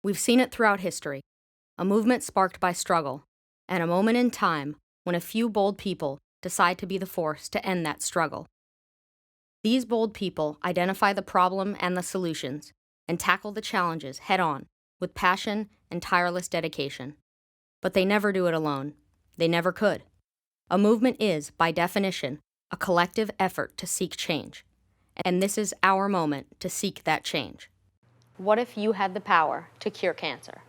We've seen it throughout history, a movement sparked by struggle, and a moment in time when a few bold people decide to be the force to end that struggle. These bold people identify the problem and the solutions, and tackle the challenges head-on with passion and tireless dedication. But they never do it alone. They never could. A movement is, by definition, a collective effort to seek change. And this is our moment to seek that change. What if you had the power to cure cancer?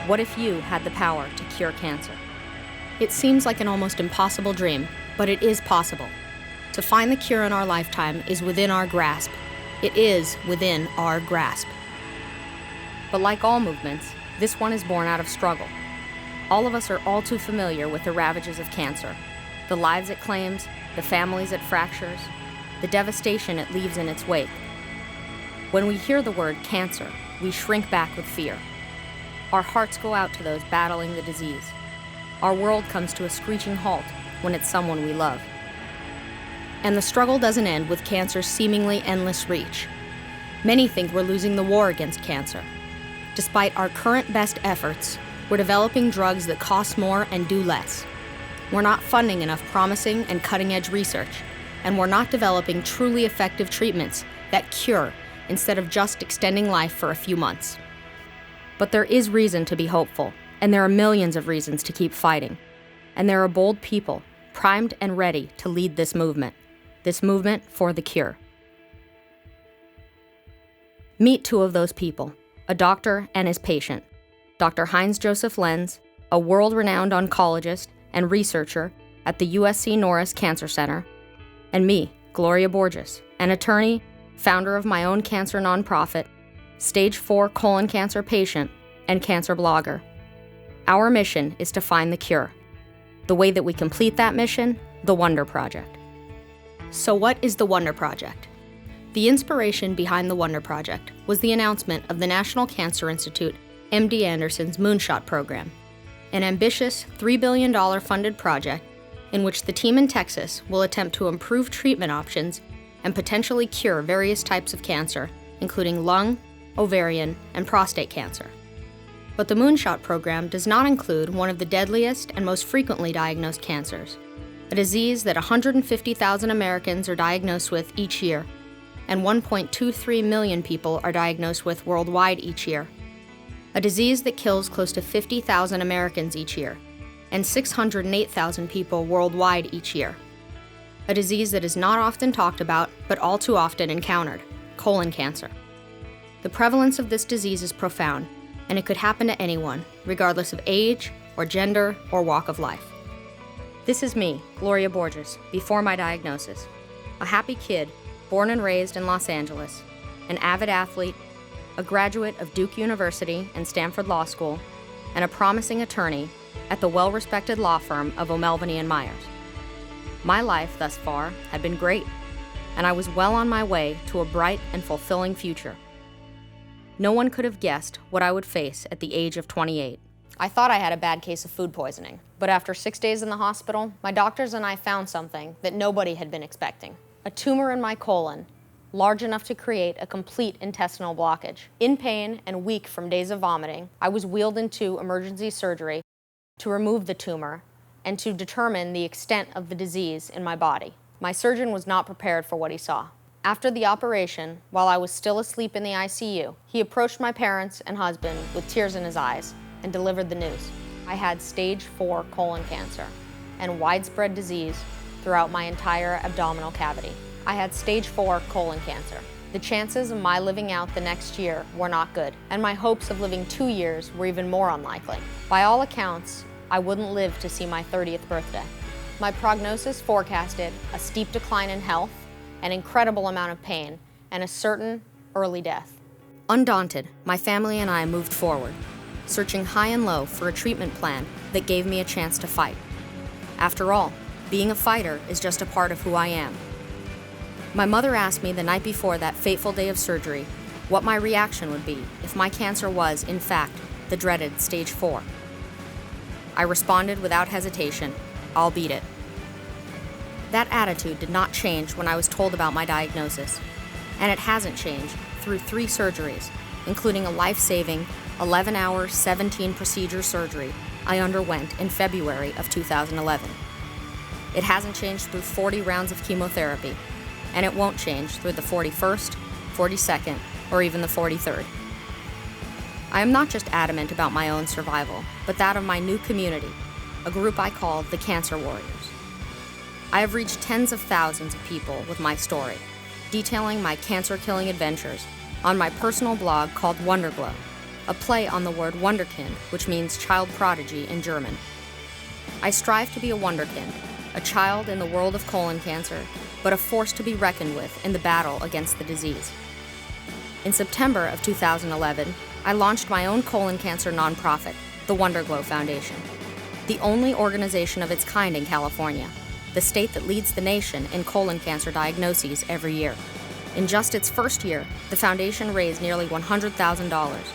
What if you had the power to cure cancer? It seems like an almost impossible dream, but it is possible. To find the cure in our lifetime is within our grasp. It is within our grasp. But like all movements, this one is born out of struggle. All of us are all too familiar with the ravages of cancer, the lives it claims, the families it fractures, the devastation it leaves in its wake. When we hear the word cancer, we shrink back with fear. Our hearts go out to those battling the disease. Our world comes to a screeching halt when it's someone we love. And the struggle doesn't end with cancer's seemingly endless reach. Many think we're losing the war against cancer. Despite our current best efforts, we're developing drugs that cost more and do less. We're not funding enough promising and cutting-edge research, and we're not developing truly effective treatments that cure instead of just extending life for a few months. But there is reason to be hopeful, and there are millions of reasons to keep fighting. And there are bold people, primed and ready to lead this movement for the cure. Meet two of those people, a doctor and his patient, Dr. Heinz Joseph Lenz, a world-renowned oncologist and researcher at the USC Norris Cancer Center, and me, Gloria Borges, an attorney, founder of my own cancer nonprofit, Stage 4 colon cancer patient, and cancer blogger. Our mission is to find the cure. The way that we complete that mission, the Wunder Project. So what is the Wunder Project? The inspiration behind the Wunder Project was the announcement of the National Cancer Institute MD Anderson's Moonshot program, an ambitious $3 billion funded project in which the team in Texas will attempt to improve treatment options and potentially cure various types of cancer, including lung, ovarian, and prostate cancer. But the Moonshot program does not include one of the deadliest and most frequently diagnosed cancers, a disease that 150,000 Americans are diagnosed with each year, and 1.23 million people are diagnosed with worldwide each year. A disease that kills close to 50,000 Americans each year, and 608,000 people worldwide each year. A disease that is not often talked about, but all too often encountered, colon cancer. The prevalence of this disease is profound, and it could happen to anyone, regardless of age, or gender, or walk of life. This is me, Gloria Borges, before my diagnosis. A happy kid, born and raised in Los Angeles, an avid athlete, a graduate of Duke University and Stanford Law School, and a promising attorney at the well-respected law firm of O'Melveny & Myers. My life thus far had been great, and I was well on my way to a bright and fulfilling future. No one could have guessed what I would face at the age of 28. I thought I had a bad case of food poisoning, but after 6 days in the hospital, my doctors and I found something that nobody had been expecting. A tumor in my colon, large enough to create a complete intestinal blockage. In pain and weak from days of vomiting, I was wheeled into emergency surgery to remove the tumor and to determine the extent of the disease in my body. My surgeon was not prepared for what he saw. After the operation, while I was still asleep in the ICU, he approached my parents and husband with tears in his eyes and delivered the news. I had stage 4 colon cancer and widespread disease throughout my entire abdominal cavity. I had stage 4 colon cancer. The chances of my living out the next year were not good, and my hopes of living 2 years were even more unlikely. By all accounts, I wouldn't live to see my 30th birthday. My prognosis forecasted a steep decline in health, an incredible amount of pain, and a certain early death. Undaunted, my family and I moved forward, searching high and low for a treatment plan that gave me a chance to fight. After all, being a fighter is just a part of who I am. My mother asked me the night before that fateful day of surgery what my reaction would be if my cancer was, in fact, the dreaded stage 4. I responded without hesitation, "I'll beat it." That attitude did not change when I was told about my diagnosis, and it hasn't changed through 3 surgeries, including a life-saving 11-hour, 17-procedure surgery I underwent in February of 2011. It hasn't changed through 40 rounds of chemotherapy, and it won't change through the 41st, 42nd, or even the 43rd. I am not just adamant about my own survival, but that of my new community, a group I call the Cancer Warriors. I have reached tens of thousands of people with my story, detailing my cancer-killing adventures on my personal blog called Wonderglow, a play on the word Wunderkind, which means child prodigy in German. I strive to be a Wunderkind, a child in the world of colon cancer, but a force to be reckoned with in the battle against the disease. In September of 2011, I launched my own colon cancer nonprofit, the Wonderglow Foundation, the only organization of its kind in California, the state that leads the nation in colon cancer diagnoses every year. In just its first year, the foundation raised nearly $100,000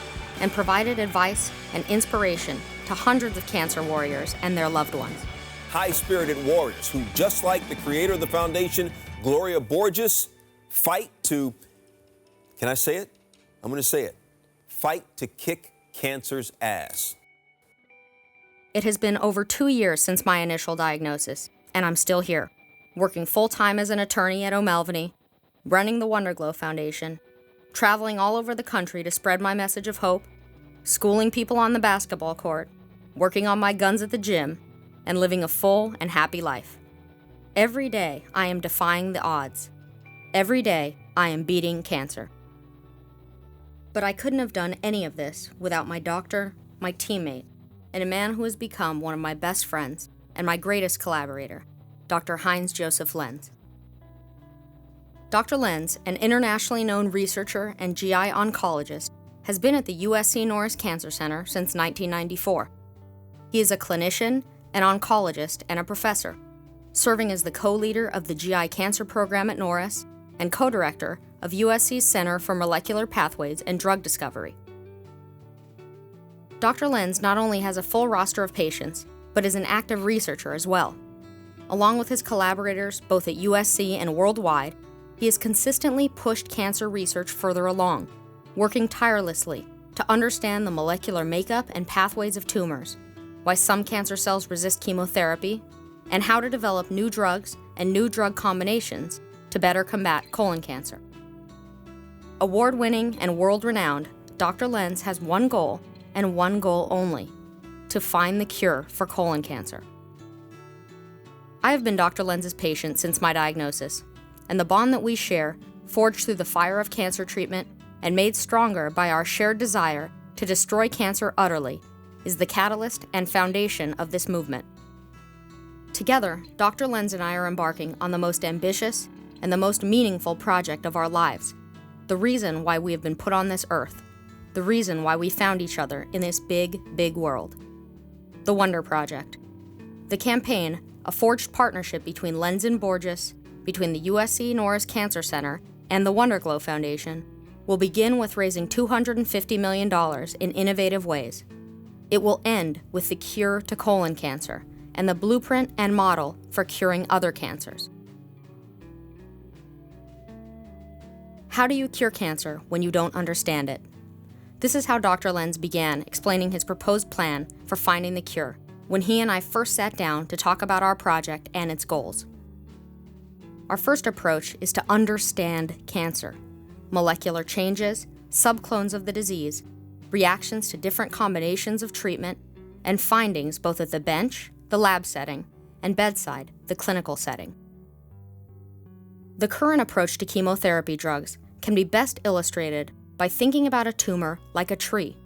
and provided advice and inspiration to hundreds of cancer warriors and their loved ones. High-spirited warriors who, just like the creator of the foundation, GLORIA BORGES, fight to, can I say it? I'm going to say it. Fight to kick cancer's ass. It has been over 2 years since my initial diagnosis, and I'm still here, working full-time as an attorney at O'Melveny, running the Wonderglow Foundation, traveling all over the country to spread my message of hope, schooling people on the basketball court, working on my guns at the gym, and living a full and happy life. Every day, I am defying the odds. Every day, I am beating cancer. But I couldn't have done any of this without my doctor, my teammate, and a man who has become one of my best friends and my greatest collaborator, Dr. Heinz Joseph Lenz. Dr. Lenz, an internationally known researcher and GI oncologist, has been at the USC Norris Cancer Center since 1994. He is a clinician, an oncologist, and a professor, serving as the co-leader of the GI Cancer Program at Norris and co-director of USC's Center for Molecular Pathways and Drug Discovery. Dr. Lenz not only has a full roster of patients, but is an active researcher as well. Along with his collaborators both at USC and worldwide, he has consistently pushed cancer research further along, working tirelessly to understand the molecular makeup and pathways of tumors, why some cancer cells resist chemotherapy, and how to develop new drugs and new drug combinations to better combat colon cancer. Award-winning and world-renowned, Dr. Lenz has one goal and one goal only: to find the cure for colon cancer. I have been Dr. Lenz's patient since my diagnosis, and the bond that we share, forged through the fire of cancer treatment and made stronger by our shared desire to destroy cancer utterly, is the catalyst and foundation of this movement. Together, Dr. Lenz and I are embarking on the most ambitious and the most meaningful project of our lives, the reason why we have been put on this earth, the reason why we found each other in this big, big world. The Wunder Project. The campaign, a forged partnership between Lenz and Borges, between the USC Norris Cancer Center and the Wonderglow Foundation, will begin with raising $250 million in innovative ways. It will end with the cure to colon cancer and the blueprint and model for curing other cancers. How do you cure cancer when you don't understand it? This is how Dr. Lenz began explaining his proposed plan for finding the cure when he and I first sat down to talk about our project and its goals. Our first approach is to understand cancer, molecular changes, subclones of the disease, reactions to different combinations of treatment, and findings both at the bench, the lab setting, and bedside, the clinical setting. The current approach to chemotherapy drugs can be best illustrated by thinking about a tumor like a tree,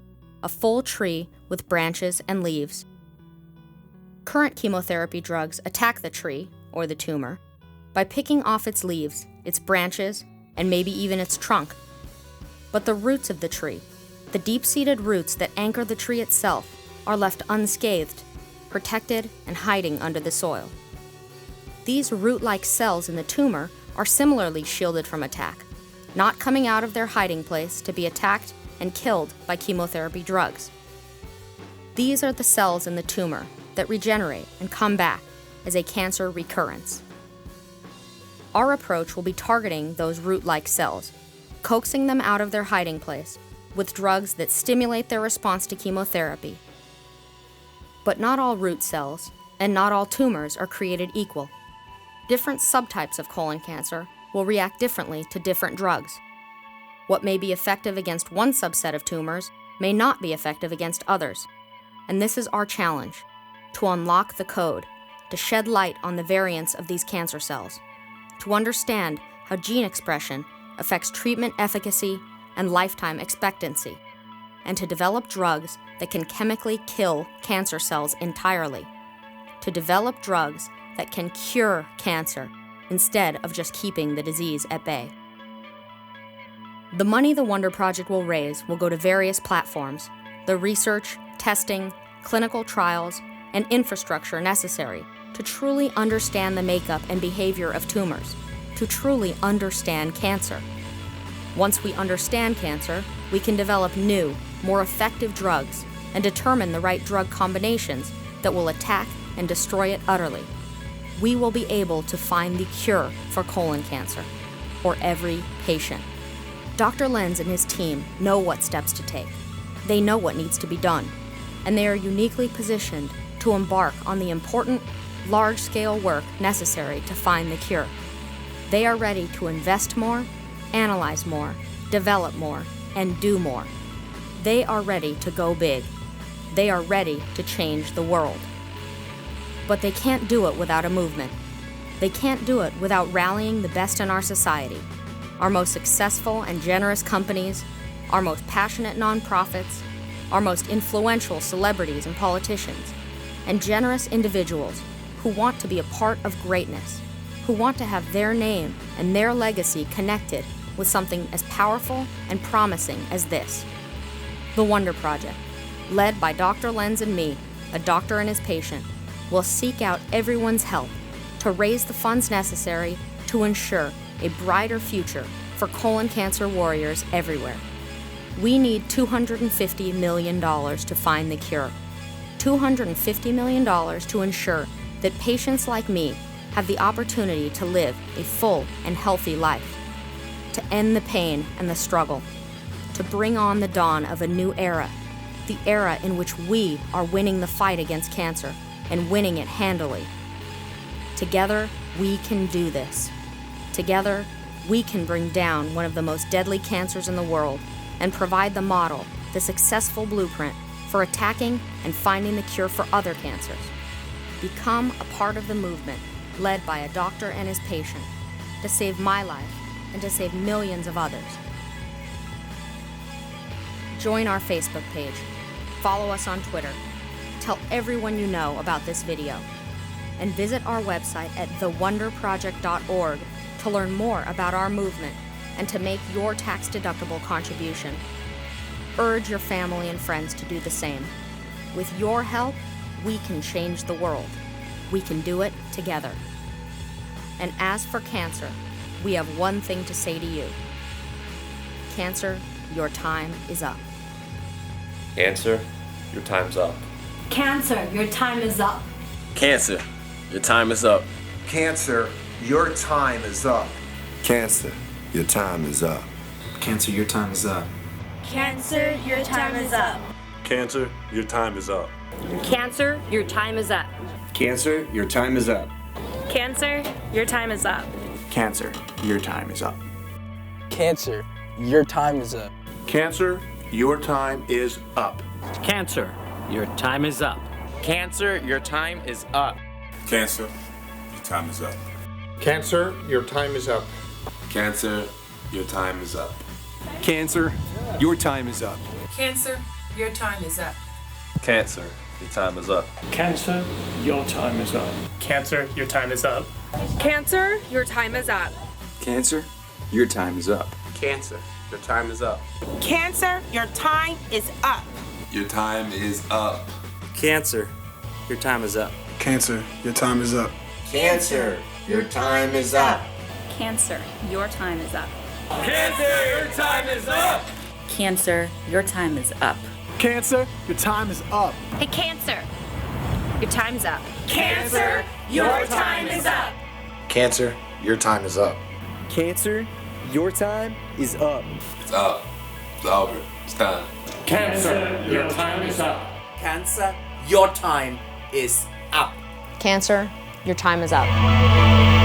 a full tree with branches and leaves. Current chemotherapy drugs attack the tree, or the tumor, by picking off its leaves, its branches, and maybe even its trunk. But the roots of the tree, the deep-seated roots that anchor the tree itself, are left unscathed, protected, and hiding under the soil. These root-like cells in the tumor are similarly shielded from attack, not coming out of their hiding place to be attacked and killed by chemotherapy drugs. These are the cells in the tumor that regenerate and come back as a cancer recurrence. Our approach will be targeting those root-like cells, coaxing them out of their hiding place with drugs that stimulate their response to chemotherapy. But not all root cells and not all tumors are created equal. Different subtypes of colon cancer will react differently to different drugs. What may be effective against one subset of tumors may not be effective against others. And this is our challenge, to unlock the code, to shed light on the variants of these cancer cells, to understand how gene expression affects treatment efficacy and lifetime expectancy, and to develop drugs that can chemically kill cancer cells entirely, to develop drugs that can cure cancer instead of just keeping the disease at bay. The money the Wunder Project will raise will go to various platforms, the research, testing, clinical trials, and infrastructure necessary to truly understand the makeup and behavior of tumors, to truly understand cancer. Once we understand cancer, we can develop new, more effective drugs and determine the right drug combinations that will attack and destroy it utterly. We will be able to find the cure for colon cancer for every patient. Dr. Lenz and his team know what steps to take. They know what needs to be done, and they are uniquely positioned to embark on the important, large-scale work necessary to find the cure. They are ready to invest more, analyze more, develop more, and do more. They are ready to go big. They are ready to change the world. But they can't do it without a movement. They can't do it without rallying the best in our society, our most successful and generous companies, our most passionate nonprofits, our most influential celebrities and politicians, and generous individuals who want to be a part of greatness, who want to have their name and their legacy connected with something as powerful and promising as this. The Wunder Project, led by Dr. Lenz and me, a doctor and his patient, will seek out everyone's help to raise the funds necessary to ensure a brighter future for colon cancer warriors everywhere. We need $250 million to find the cure. $250 million to ensure that patients like me have the opportunity to live a full and healthy life, to end the pain and the struggle, to bring on the dawn of a new era, the era in which we are winning the fight against cancer and winning it handily. Together, we can do this. Together, we can bring down one of the most deadly cancers in the world and provide the model, the successful blueprint for attacking and finding the cure for other cancers. Become a part of the movement led by a doctor and his patient to save my life and to save millions of others. Join our Facebook page. Follow us on Twitter. Tell everyone you know about this video. And visit our website at thewonderproject.org to learn more about our movement and to make your tax-deductible contribution. Urge your family and friends to do the same. With your help, we can change the world. We can do it together. And as for cancer, we have one thing to say to you. Cancer, your time is up. Cancer, your time's up. Cancer, your time is up. Cancer, your time is up. Cancer, your time is up. Cancer, your time is up. Cancer, your time is up. Cancer, your time is up. Cancer, your time is up. Cancer, your time is up. Cancer, your time is up. Cancer, your time is up. Cancer, your time is up. Cancer, your time is up. Cancer, your time is up. Cancer, your time is up. Cancer, your time is up. Cancer, your time is up. Cancer, your time is up. Cancer, your time is up. Cancer, your time is up. Cancer, your time is up. Cancer, your time is up. Cancer, your time is up. Cancer, your time is up. Cancer, your time is up. Cancer, your time is up. Cancer, your time is up. Cancer, your time is up. Your time is up. Cancer, your time is up. Cancer, your time is up. Cancer, your time is up. Cancer, your time is up. Cancer, your time is up. Cancer, your time is up. Cancer, your time is up. Hey, Cancer, your time's up. Cancer, your time is up. Cancer, your time is up. Cancer, your time is up. It's up. It's over. It's done. Cancer, your time is up. Cancer, your time is up. Cancer, your time is up.